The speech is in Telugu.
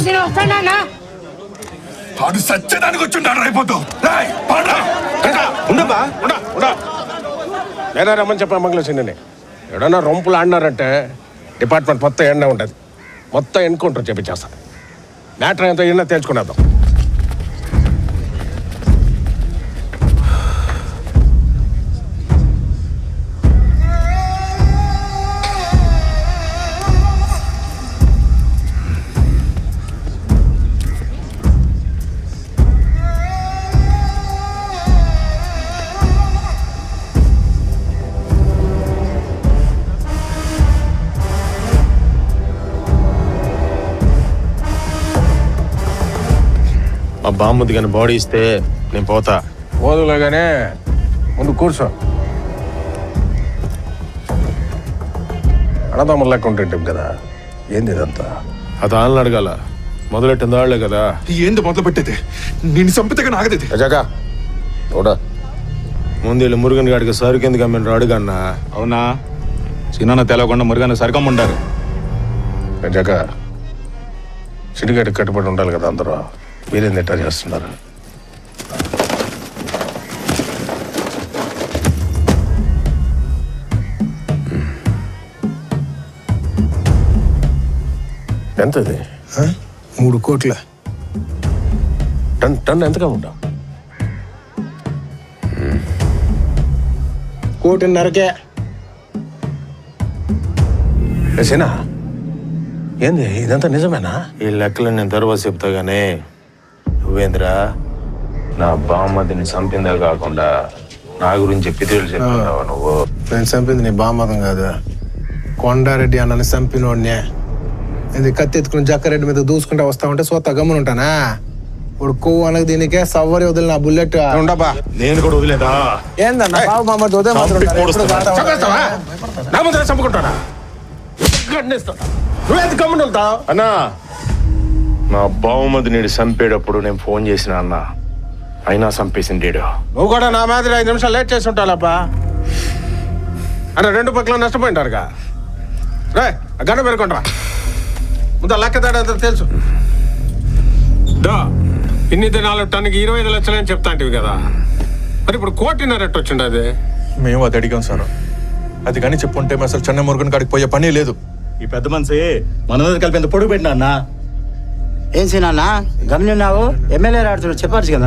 నేను వస్తానా? వాడు సత్యదానికి వచ్చింటాడు రేపోతూ. నేనా రమ్మని చెప్పా మంగళసిండిని. ఎడన్నా రొంపులు ఆడినారంటే డిపార్ట్మెంట్ మొత్తం ఎండ ఉంటుంది. మొత్తం ఎన్కౌంటర్ చేపించేస్తా. మ్యాటర్ ఎంతో ఎన్న తేల్చుకునేద్దాం. మా బామ్మది కానీ బాడీ ఇస్తే నేను పోతా. ఓదులేగానే ముందు కూర్చో. అన్నదమ్ములు లెక్క ఉంటుంటాం కదా. ఏంది ఇదంతా? అది వాళ్ళని అడగాల. మొదలెట్టింది వాళ్ళే కదా. ఏంది మొదలు పెట్టేది? నేను చంపితే నాగదేది అజాగా చూడా. ముందు వీళ్ళు మురుగన్ గాడికి సరుకు ఎందుకు అమ్మిన అడుగన్నా. అవునా? చిన్న తెలవకుండా మురుగన్న సరికమ్ముండారు. అజాగా సిడిగడ్డి కట్టుబడి ఉండాలి కదా అందరూ. మీరేం ఎట్టా చేస్తున్నారు? ఎంతది? 3 కోట్ల. టన్ ఎంతగా ఉంటావు? 1.5 కోటి. సేనా ఏంది ఇదంతా నిజమేనా? ఈ లెక్కలు నేను తర్వాత చెప్తా గానీ నువ్వేంద్రా నా బామ్మదిని చంపిందే కాకుండా నా గురించి పితృలు చెప్తున్నావా నువ్వు? నేను చంపింది నీ బామ్మదం కాదు, కొండారెడ్డి అన్నని చంపినోడ్నే. ఇది కత్తి ఎత్తుకుని జక్కారెడ్డి మీద దూసుకుంటా వస్తా ఉంటే సొత్త గమ్మున ఉంటానా? ఇప్పుడు కొవ్వు అనకు దీనికే సవ్వరి వదిలి నా బుల్లెట్ ఉండబా. నేను కూడా వదిలేదా? ఏందన్నా బాబు మామ చంపుకుంటానా? నువ్వేంత గమ్మున వెళ్తావు? అన్నా నా బావుమది నీడు చంపేటప్పుడు నేను ఫోన్ చేసిన అన్న, అయినా చంపేసిండేడు. నువ్వు కూడా నా మాదిరి 5 నిమిషాలు లేట్ చేసి ఉంటాలప్పా. అంటే 2 పక్కల నష్టపోయింటారుగా. రే గంట పెరుకుంటారా ముందు లెక్క తేడా తెలుసు. ఇన్ని దినాలు టన్నుకి 25 లక్షలని చెప్తాంటివి కదా, మరి ఇప్పుడు 1.5 కోటి వచ్చిండు. అది మేము అది అడిగాం సార్. అది కానీ చెప్పుంటే అసలు చెన్నై మురుగన్ కాడికి పోయే పని లేదు. ఈ పెద్ద మనిషి మన మీద కలిపి ఎంత పొడుగు పెట్టినా అన్న. ఏం సీనన్నా గమనిన్నావు? ఎమ్మెల్యే ఆడుతున్నాడు చెప్పారు కదా.